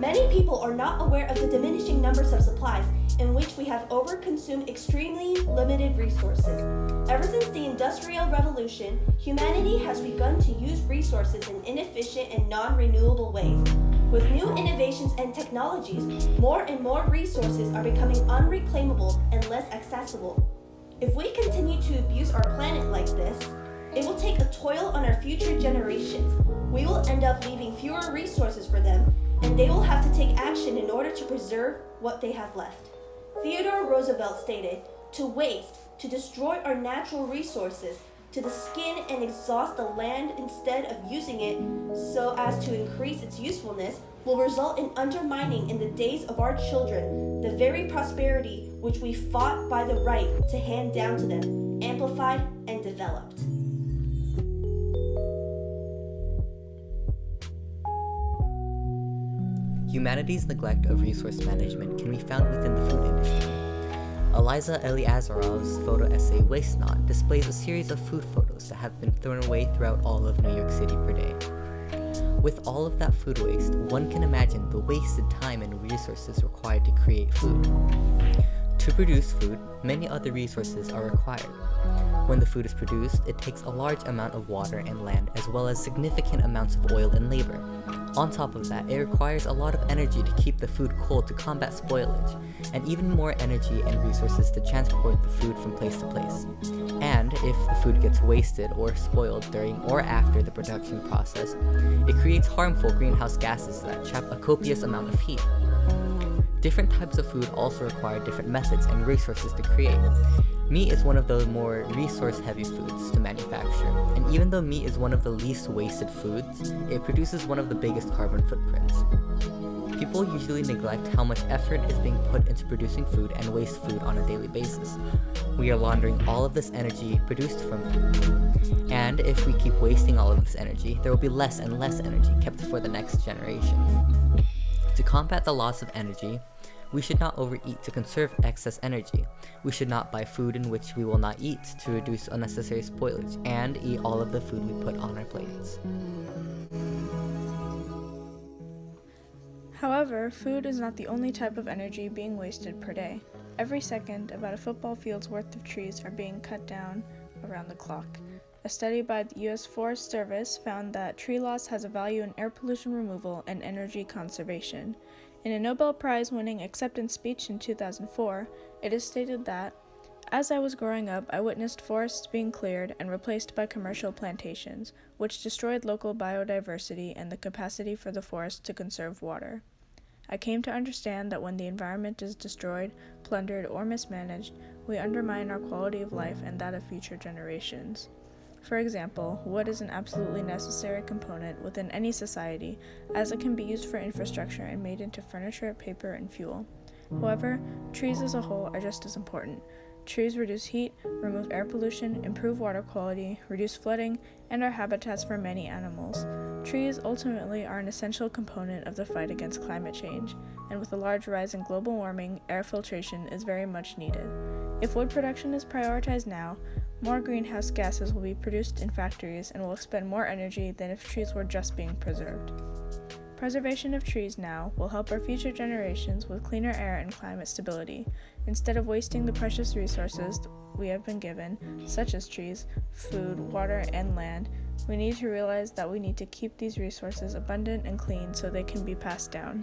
Many people are not aware of the diminishing numbers of supplies in which we have overconsumed extremely limited resources. Ever since the Industrial Revolution, humanity has begun to use resources in inefficient and non-renewable ways. With new innovations and technologies, more and more resources are becoming unreclaimable and less accessible. If we continue to abuse our planet like this, it will take a toll on our future generations. We will end up leaving fewer resources for them, and they will have to take action in order to preserve what they have left. Theodore Roosevelt stated, "To waste, to destroy our natural resources, to skin and exhaust the land instead of using it so as to increase its usefulness, will result in undermining in the days of our children the very prosperity which we fought by the right to hand down to them, amplified and developed." Humanity's neglect of resource management can be found within the food industry. Eliza Eliazarov's photo essay Waste Not displays a series of food photos that have been thrown away throughout all of New York City per day. With all of that food waste, one can imagine the wasted time and resources required to create food. To produce food, many other resources are required. When the food is produced, it takes a large amount of water and land as well as significant amounts of oil and labor. On top of that, it requires a lot of energy to keep the food cold to combat spoilage, and even more energy and resources to transport the food from place to place. And if the food gets wasted or spoiled during or after the production process, it creates harmful greenhouse gases that trap a copious amount of heat. Different types of food also require different methods and resources to create. Meat is one of the more resource-heavy foods to manufacture, and even though meat is one of the least wasted foods, it produces one of the biggest carbon footprints. People usually neglect how much effort is being put into producing food and waste food on a daily basis. We are laundering all of this energy produced from food. And if we keep wasting all of this energy, there will be less and less energy kept for the next generation. To combat the loss of energy, we should not overeat to conserve excess energy. We should not buy food in which we will not eat to reduce unnecessary spoilage, and eat all of the food we put on our plates. However, food is not the only type of energy being wasted per day. Every second, about a football field's worth of trees are being cut down around the clock. A study by the U.S. Forest Service found that tree loss has a value in air pollution removal and energy conservation. In a Nobel Prize-winning acceptance speech in 2004, it is stated that, "As I was growing up, I witnessed forests being cleared and replaced by commercial plantations, which destroyed local biodiversity and the capacity for the forest to conserve water. I came to understand that when the environment is destroyed, plundered, or mismanaged, we undermine our quality of life and that of future generations. For example, wood is an absolutely necessary component within any society, as it can be used for infrastructure and made into furniture, paper, and fuel. However, trees as a whole are just as important. Trees reduce heat, remove air pollution, improve water quality, reduce flooding, and are habitats for many animals. Trees ultimately are an essential component of the fight against climate change, and with a large rise in global warming, air filtration is very much needed. If wood production is prioritized now, more greenhouse gases will be produced in factories and will expend more energy than if trees were just being preserved. Preservation of trees now will help our future generations with cleaner air and climate stability. Instead of wasting the precious resources we have been given, such as trees, food, water, and land, we need to realize that we need to keep these resources abundant and clean so they can be passed down."